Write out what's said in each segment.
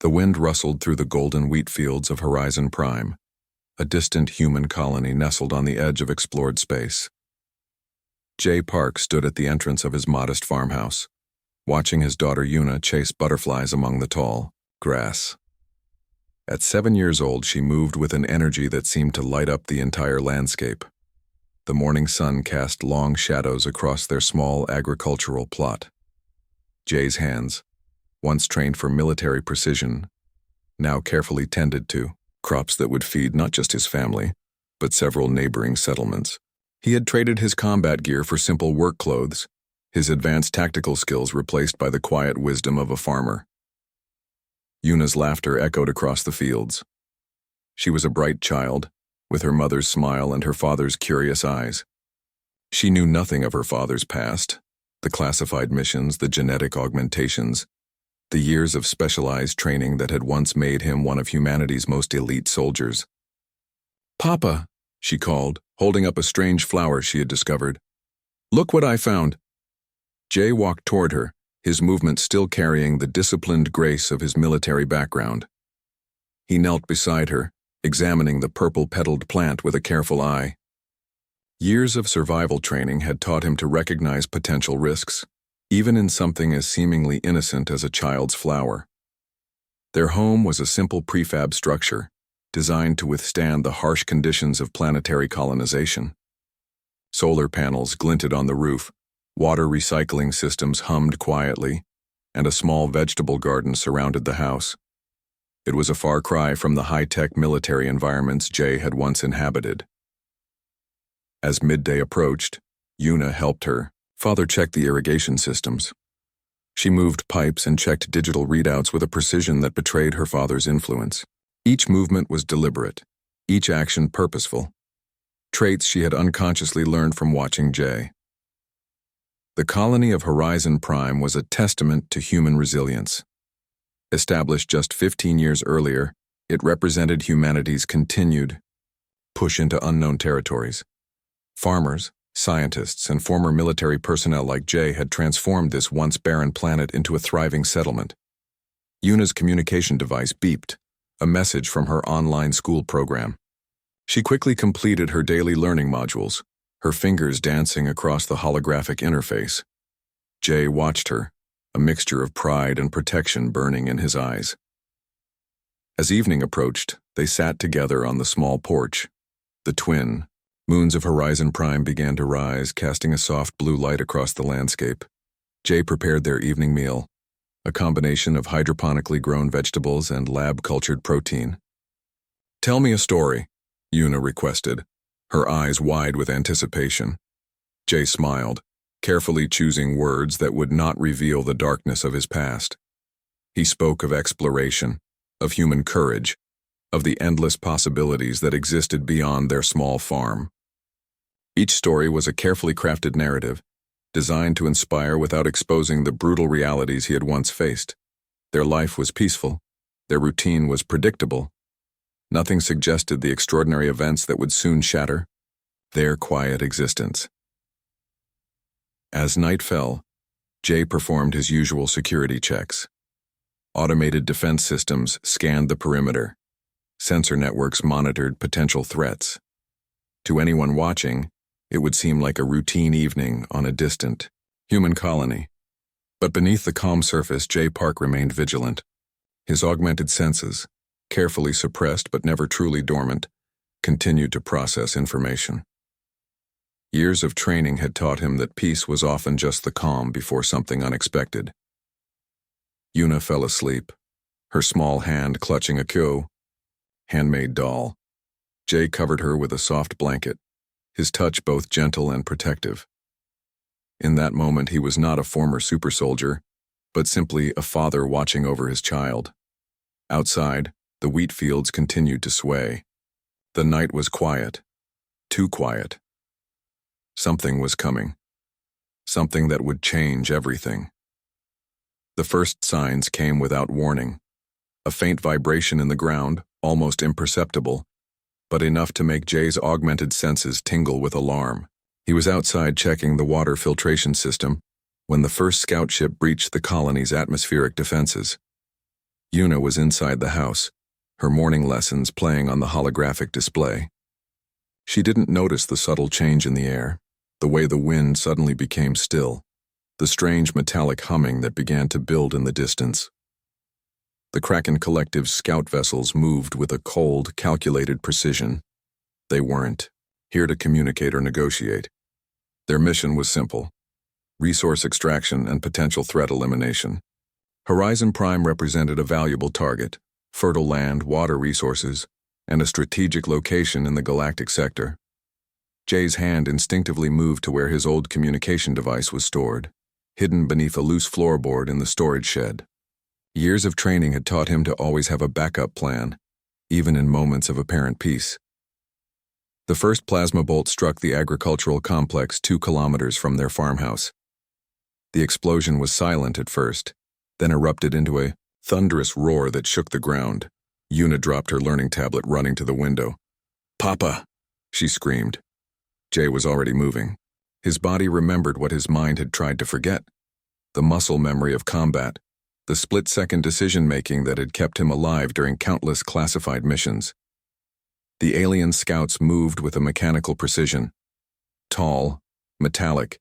The wind rustled through the golden wheat fields of Horizon Prime, a distant human colony nestled on the edge of explored space. Jay Park stood at the entrance of his modest farmhouse, watching his daughter Yuna chase butterflies among the tall grass. At 7 years old, she moved with an energy that seemed to light up the entire landscape. The morning sun cast long shadows across their small agricultural plot. Jay's hands, once trained for military precision, now carefully tended to crops that would feed not just his family, but several neighboring settlements. He had traded his combat gear for simple work clothes, his advanced tactical skills replaced by the quiet wisdom of a farmer. Yuna's laughter echoed across the fields. She was a bright child, with her mother's smile and her father's curious eyes. She knew nothing of her father's past, the classified missions, the genetic augmentations, the years of specialized training that had once made him one of humanity's most elite soldiers. "Papa," she called, holding up a strange flower she had discovered. "Look what I found." Jay walked toward her, his movement still carrying the disciplined grace of his military background. He knelt beside her, examining the purple-petaled plant with a careful eye. Years of survival training had taught him to recognize potential risks, even in something as seemingly innocent as a child's flower. Their home was a simple prefab structure, designed to withstand the harsh conditions of planetary colonization. Solar panels glinted on the roof, water recycling systems hummed quietly, and a small vegetable garden surrounded the house. It was a far cry from the high-tech military environments Jay had once inhabited. As midday approached, Yuna helped her father check the irrigation systems. She moved pipes and checked digital readouts with a precision that betrayed her father's influence. Each movement was deliberate, each action purposeful, traits she had unconsciously learned from watching Jay. The colony of Horizon Prime was a testament to human resilience. Established just 15 years earlier, it represented humanity's continued push into unknown territories. Farmers, scientists, and former military personnel like Jay had transformed this once barren planet into a thriving settlement. Yuna's communication device beeped, a message from her online school program. She quickly completed her daily learning modules, her fingers dancing across the holographic interface. Jay watched her, a mixture of pride and protection burning in his eyes. As evening approached, they sat together on the small porch. The twin moons of Horizon Prime began to rise, casting a soft blue light across the landscape. Jay prepared their evening meal, a combination of hydroponically grown vegetables and lab-cultured protein. "Tell me a story," Yuna requested, her eyes wide with anticipation. Jay smiled, carefully choosing words that would not reveal the darkness of his past. He spoke of exploration, of human courage, of the endless possibilities that existed beyond their small farm. Each story was a carefully crafted narrative, designed to inspire without exposing the brutal realities he had once faced. Their life was peaceful, their routine was predictable. Nothing suggested the extraordinary events that would soon shatter their quiet existence. As night fell, Jay performed his usual security checks. Automated defense systems scanned the perimeter. Sensor networks monitored potential threats. To anyone watching, it would seem like a routine evening on a distant human colony. But beneath the calm surface, Jay Park remained vigilant. His augmented senses, carefully suppressed but never truly dormant, continued to process information. Years of training had taught him that peace was often just the calm before something unexpected. Yuna fell asleep, her small hand clutching a kyo, handmade doll. Jay covered her with a soft blanket, his touch both gentle and protective. In that moment, he was not a former super soldier, but simply a father watching over his child. Outside, the wheat fields continued to sway. The night was quiet, too quiet. Something was coming, something that would change everything. The first signs came without warning. A faint vibration in the ground, almost imperceptible, but enough to make Jay's augmented senses tingle with alarm. He was outside checking the water filtration system when the first scout ship breached the colony's atmospheric defenses. Yuna was inside the house, her morning lessons playing on the holographic display. She didn't notice the subtle change in the air, the way the wind suddenly became still, the strange metallic humming that began to build in the distance. The Kraken Collective's scout vessels moved with a cold, calculated precision. They weren't here to communicate or negotiate. Their mission was simple: resource extraction and potential threat elimination. Horizon Prime represented a valuable target: fertile land, water resources, and a strategic location in the galactic sector. Jay's hand instinctively moved to where his old communication device was stored, hidden beneath a loose floorboard in the storage shed. Years of training had taught him to always have a backup plan, even in moments of apparent peace. The first plasma bolt struck the agricultural complex 2 kilometers from their farmhouse. The explosion was silent at first, then erupted into a thunderous roar that shook the ground. Yuna dropped her learning tablet, running to the window. "Papa!" she screamed. Jay was already moving. His body remembered what his mind had tried to forget: the muscle memory of combat, the split-second decision-making that had kept him alive during countless classified missions. The alien scouts moved with a mechanical precision. Tall, metallic,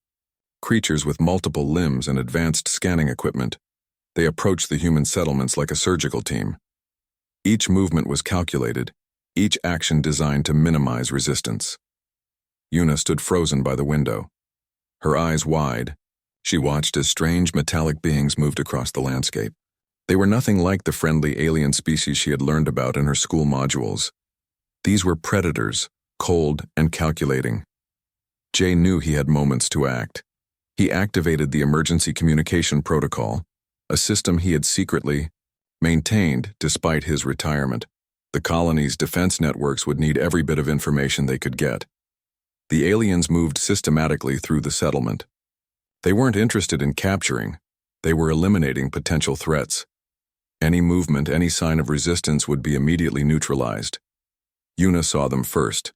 creatures with multiple limbs and advanced scanning equipment. They approached the human settlements like a surgical team. Each movement was calculated, each action designed to minimize resistance. Yuna stood frozen by the window. Her eyes wide, she watched as strange metallic beings moved across the landscape. They were nothing like the friendly alien species she had learned about in her school modules. These were predators, cold and calculating. Jay knew he had moments to act. He activated the emergency communication protocol, a system he had secretly maintained despite his retirement. The colony's defense networks would need every bit of information they could get. The aliens moved systematically through the settlement. They weren't interested in capturing, they were eliminating potential threats. Any movement, any sign of resistance would be immediately neutralized. Yuna saw them first.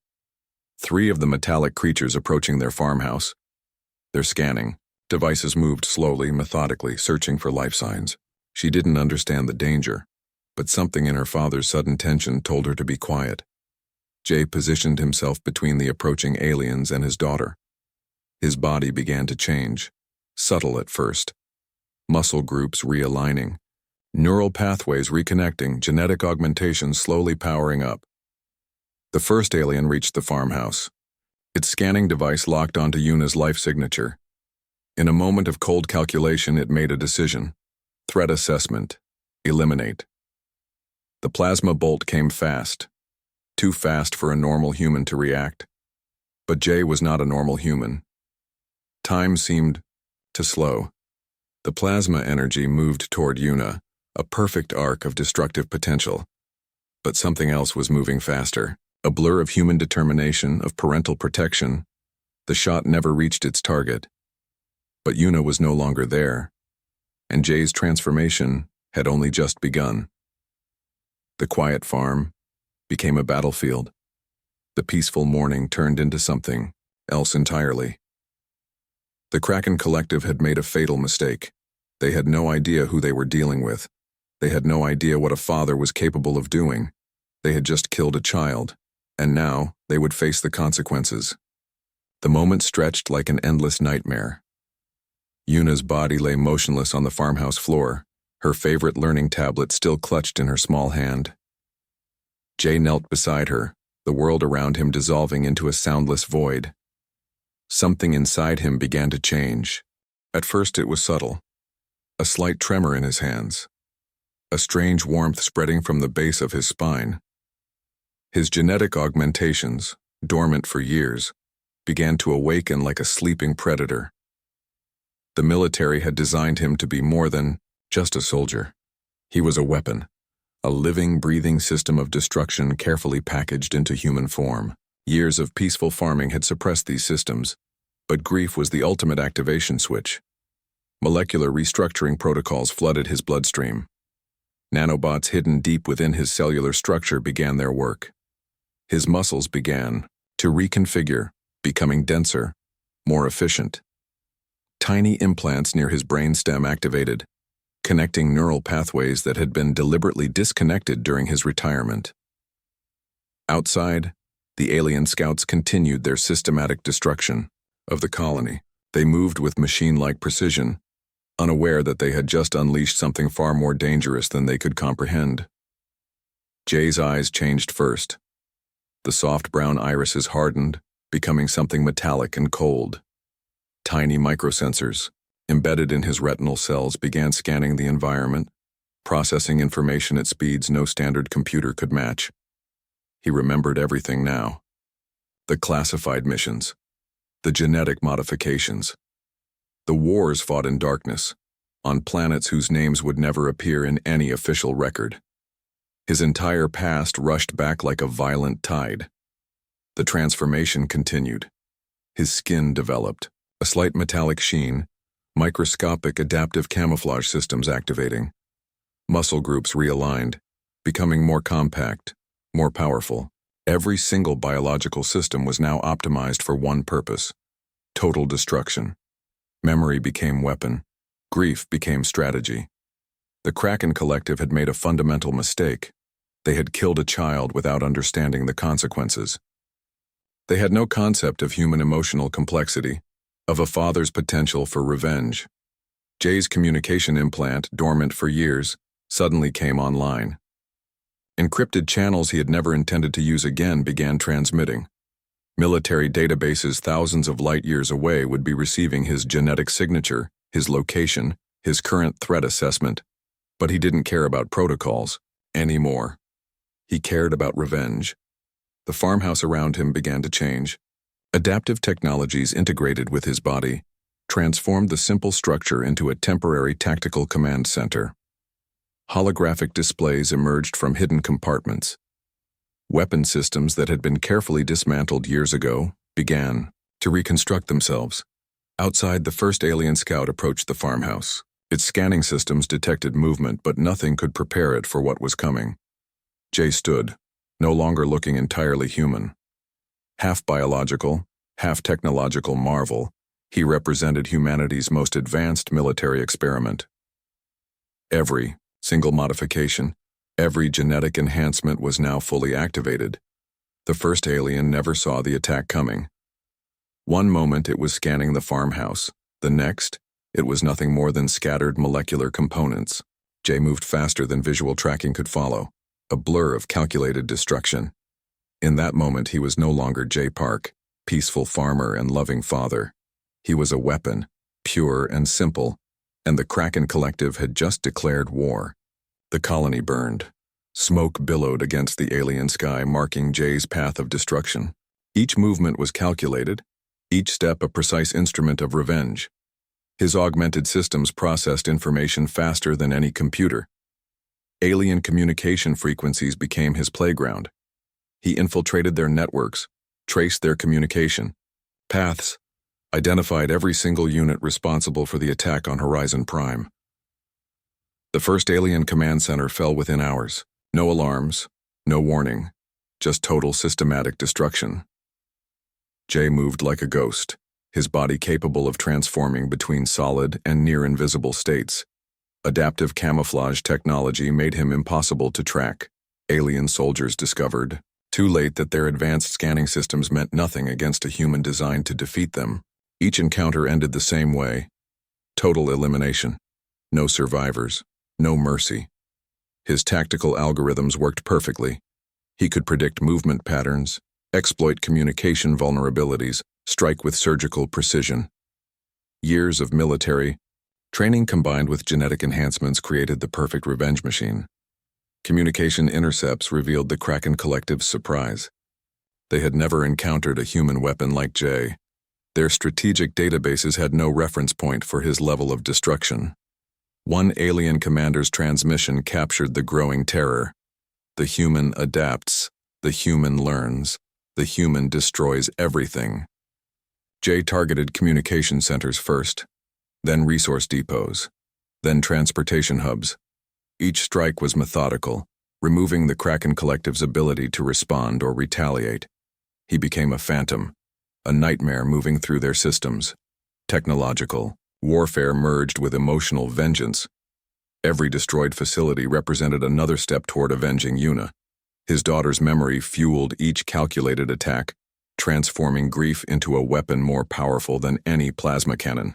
3 of the metallic creatures approaching their farmhouse. Their scanning devices moved slowly, methodically, searching for life signs. She didn't understand the danger, but something in her father's sudden tension told her to be quiet. Jay positioned himself between the approaching aliens and his daughter. His body began to change, subtle at first. Muscle groups realigning, neural pathways reconnecting, genetic augmentation slowly powering up. The first alien reached the farmhouse. Its scanning device locked onto Yuna's life signature. In a moment of cold calculation, it made a decision. Threat assessment. Eliminate. The plasma bolt came fast. Too fast for a normal human to react. But Jay was not a normal human. Time seemed to slow. The plasma energy moved toward Yuna, a perfect arc of destructive potential. But something else was moving faster. A blur of human determination, of parental protection. The shot never reached its target. But Yuna was no longer there, and Jay's transformation had only just begun. The quiet farm became a battlefield. The peaceful morning turned into something else entirely. The Kraken Collective had made a fatal mistake. They had no idea who they were dealing with. They had no idea what a father was capable of doing. They had just killed a child, and now they would face the consequences. The moment stretched like an endless nightmare. Yuna's body lay motionless on the farmhouse floor, her favorite learning tablet still clutched in her small hand. Jay knelt beside her, the world around him dissolving into a soundless void. Something inside him began to change. At first it was subtle. A slight tremor in his hands. A strange warmth spreading from the base of his spine. His genetic augmentations, dormant for years, began to awaken like a sleeping predator. The military had designed him to be more than just a soldier. He was a weapon, a living, breathing system of destruction carefully packaged into human form. Years of peaceful farming had suppressed these systems, but grief was the ultimate activation switch. Molecular restructuring protocols flooded his bloodstream. Nanobots hidden deep within his cellular structure began their work. His muscles began to reconfigure, becoming denser, more efficient. Tiny implants near his brainstem activated, connecting neural pathways that had been deliberately disconnected during his retirement. Outside, the alien scouts continued their systematic destruction of the colony. They moved with machine-like precision, unaware that they had just unleashed something far more dangerous than they could comprehend. Jay's eyes changed first. The soft brown irises hardened, becoming something metallic and cold. Tiny microsensors, embedded in his retinal cells, began scanning the environment, processing information at speeds no standard computer could match. He remembered everything now. The classified missions, the genetic modifications, the wars fought in darkness, on planets whose names would never appear in any official record. His entire past rushed back like a violent tide. The transformation continued. His skin developed, a slight metallic sheen, microscopic adaptive camouflage systems activating. Muscle groups realigned, becoming more compact, more powerful. Every single biological system was now optimized for one purpose: total destruction. Memory became weapon. Grief became strategy. The Kraken Collective had made a fundamental mistake. They had killed a child without understanding the consequences. They had no concept of human emotional complexity, of a father's potential for revenge. Jay's communication implant, dormant for years, suddenly came online. Encrypted channels he had never intended to use again began transmitting. Military databases thousands of light years away would be receiving his genetic signature, his location, his current threat assessment. But he didn't care about protocols anymore. He cared about revenge. The farmhouse around him began to change. Adaptive technologies integrated with his body transformed the simple structure into a temporary tactical command center. Holographic displays emerged from hidden compartments. Weapon systems that had been carefully dismantled years ago began to reconstruct themselves. Outside, the first alien scout approached the farmhouse. Its scanning systems detected movement, but nothing could prepare it for what was coming. Jay stood, no longer looking entirely human. Half biological, half technological marvel, he represented humanity's most advanced military experiment. Every single modification, every genetic enhancement was now fully activated. The first alien never saw the attack coming. One moment it was scanning the farmhouse, the next, it was nothing more than scattered molecular components. Jay moved faster than visual tracking could follow, a blur of calculated destruction. In that moment he was no longer Jay Park, peaceful farmer and loving father. He was a weapon, pure and simple, and the Kraken Collective had just declared war. The colony burned. Smoke billowed against the alien sky, marking Jay's path of destruction. Each movement was calculated, each step a precise instrument of revenge. His augmented systems processed information faster than any computer. Alien communication frequencies became his playground. He infiltrated their networks, traced their communication paths, identified every single unit responsible for the attack on Horizon Prime. The first alien command center fell within hours. No alarms, no warning, just total systematic destruction. Jay moved like a ghost, his body capable of transforming between solid and near-invisible states. Adaptive camouflage technology made him impossible to track. Alien soldiers discovered, too late, that their advanced scanning systems meant nothing against a human designed to defeat them. Each encounter ended the same way: total elimination. No survivors, no mercy. His tactical algorithms worked perfectly. He could predict movement patterns, exploit communication vulnerabilities, strike with surgical precision. Years of military training combined with genetic enhancements created the perfect revenge machine. Communication intercepts revealed the Kraken Collective's surprise. They had never encountered a human weapon like Jay. Their strategic databases had no reference point for his level of destruction. One alien commander's transmission captured the growing terror. The human adapts, the human learns, the human destroys everything. Jay targeted communication centers first, then resource depots, then transportation hubs. Each strike was methodical, removing the Kraken Collective's ability to respond or retaliate. He became a phantom, a nightmare moving through their systems. Technological warfare merged with emotional vengeance. Every destroyed facility represented another step toward avenging Yuna. His daughter's memory fueled each calculated attack, transforming grief into a weapon more powerful than any plasma cannon.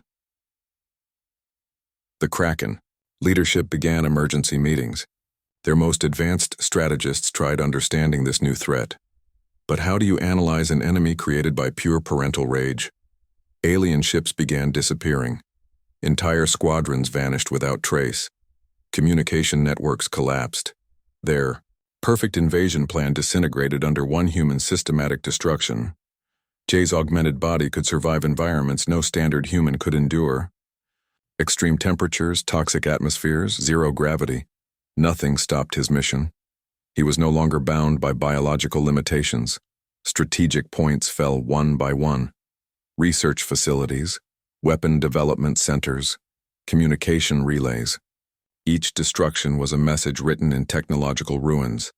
The Kraken. Leadership began emergency meetings. Their most advanced strategists tried understanding this new threat. But how do you analyze an enemy created by pure parental rage? Alien ships began disappearing. Entire squadrons vanished without trace. Communication networks collapsed. Their perfect invasion plan disintegrated under one human's systematic destruction. Jay's augmented body could survive environments no standard human could endure. Extreme temperatures, toxic atmospheres, zero gravity. Nothing stopped his mission. He was no longer bound by biological limitations. Strategic points fell one by one. Research facilities, weapon development centers, communication relays. Each destruction was a message written in technological ruins.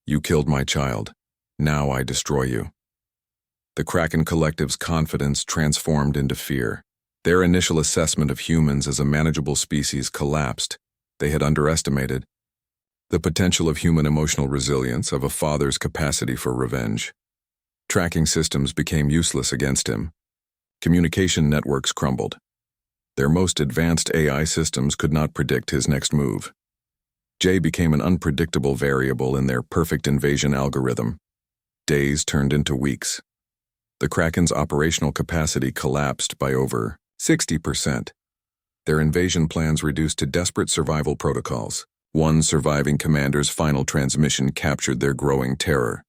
You killed my child. Now I destroy you. The Kraken Collective's confidence transformed into fear. Their initial assessment of humans as a manageable species collapsed. They had underestimated the potential of human emotional resilience, of a father's capacity for revenge. Tracking systems became useless against him. Communication networks crumbled. Their most advanced AI systems could not predict his next move. Jay became an unpredictable variable in their perfect invasion algorithm. Days turned into weeks. The Kraken's operational capacity collapsed by over 60%. Their invasion plans reduced to desperate survival protocols. One surviving commander's final transmission captured their growing terror.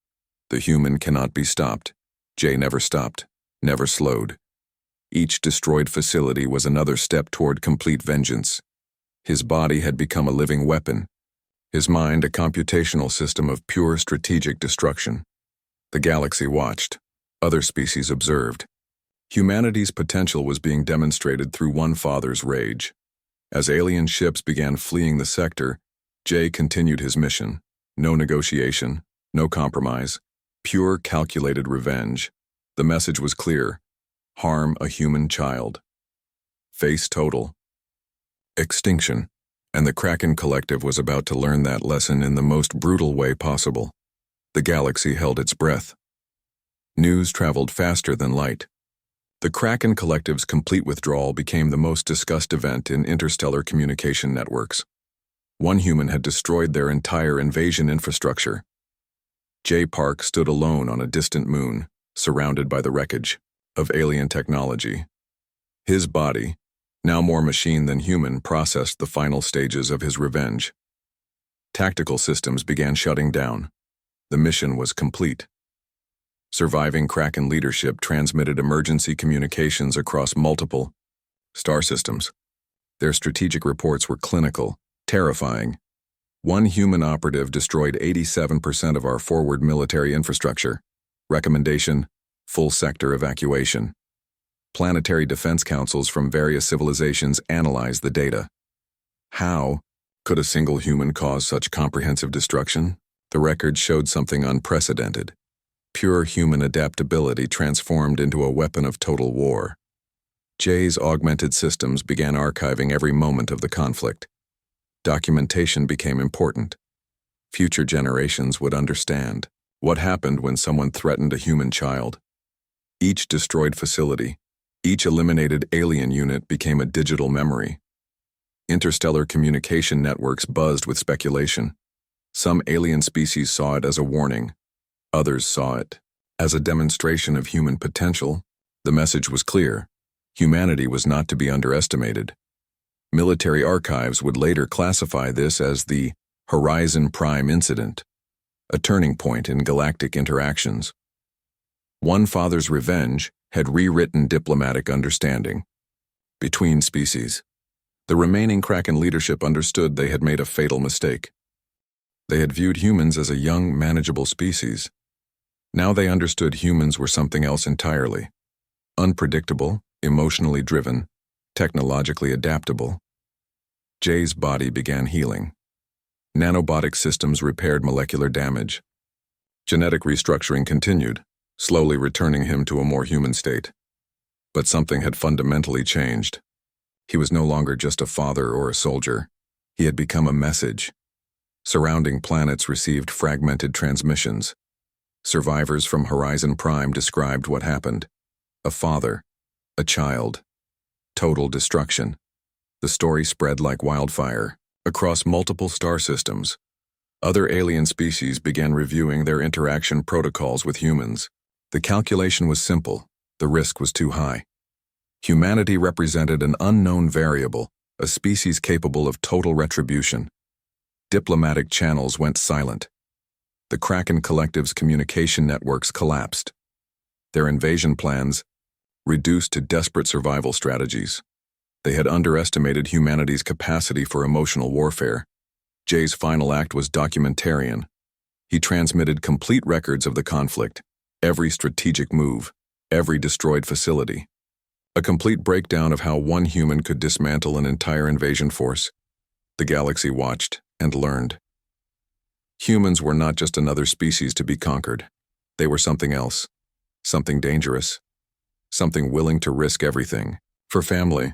The human cannot be stopped. Jay never stopped, never slowed. Each destroyed facility was another step toward complete vengeance. His body had become a living weapon. His mind a computational system of pure strategic destruction. The galaxy watched. Other species observed. Humanity's potential was being demonstrated through one father's rage. As alien ships began fleeing the sector, Jay continued his mission. No negotiation, no compromise, pure calculated revenge. The message was clear. Harm a human child. Face total. Extinction. And the Kraken Collective was about to learn that lesson in the most brutal way possible. The galaxy held its breath. News traveled faster than light. The Kraken Collective's complete withdrawal became the most discussed event in interstellar communication networks. One human had destroyed their entire invasion infrastructure. Jay Park stood alone on a distant moon, surrounded by the wreckage of alien technology. His body, now more machine than human, processed the final stages of his revenge. Tactical systems began shutting down. The mission was complete. Surviving Kraken leadership transmitted emergency communications across multiple star systems. Their strategic reports were clinical, terrifying. One human operative destroyed 87% of our forward military infrastructure. Recommendation: full sector evacuation. Planetary defense councils from various civilizations analyzed the data. How could a single human cause such comprehensive destruction? The record showed something unprecedented. Pure human adaptability transformed into a weapon of total war. Jay's augmented systems began archiving every moment of the conflict. Documentation became important. Future generations would understand what happened when someone threatened a human child. Each destroyed facility, each eliminated alien unit became a digital memory. Interstellar communication networks buzzed with speculation. Some alien species saw it as a warning. Others saw it as a demonstration of human potential. The message was clear. Humanity was not to be underestimated. Military archives would later classify this as the Horizon Prime Incident, a turning point in galactic interactions. One father's revenge had rewritten diplomatic understanding between species. The remaining Kraken leadership understood they had made a fatal mistake. They had viewed humans as a young, manageable species. Now they understood humans were something else entirely. Unpredictable, emotionally driven, technologically adaptable. Jay's body began healing. Nanobotic systems repaired molecular damage. Genetic restructuring continued, slowly returning him to a more human state. But something had fundamentally changed. He was no longer just a father or a soldier. He had become a message. Surrounding planets received fragmented transmissions. Survivors from Horizon Prime described what happened. A father, a child, total destruction. The story spread like wildfire across multiple star systems. Other alien species began reviewing their interaction protocols with humans. The calculation was simple. The risk was too high. Humanity represented an unknown variable, a species capable of total retribution. Diplomatic channels went silent. The Kraken Collective's communication networks collapsed. Their invasion plans reduced to desperate survival strategies. They had underestimated humanity's capacity for emotional warfare. Jay's final act was documentarian. He transmitted complete records of the conflict, every strategic move, every destroyed facility. A complete breakdown of how one human could dismantle an entire invasion force. The galaxy watched and learned. Humans were not just another species to be conquered. They were something else, something dangerous, something willing to risk everything for family.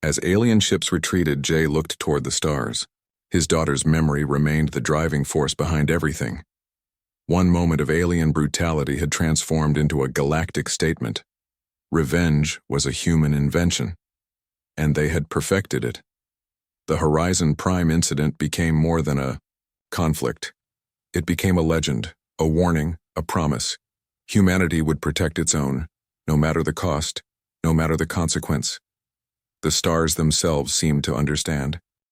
As alien ships retreated, Jay looked toward the stars. His daughter's memory remained the driving force behind everything. One moment of alien brutality had transformed into a galactic statement. Revenge was a human invention, and they had perfected it. The Horizon Prime incident became more than a conflict. It became a legend, a warning, a promise. Humanity would protect its own, no matter the cost, no matter the consequence. The stars themselves seemed to understand.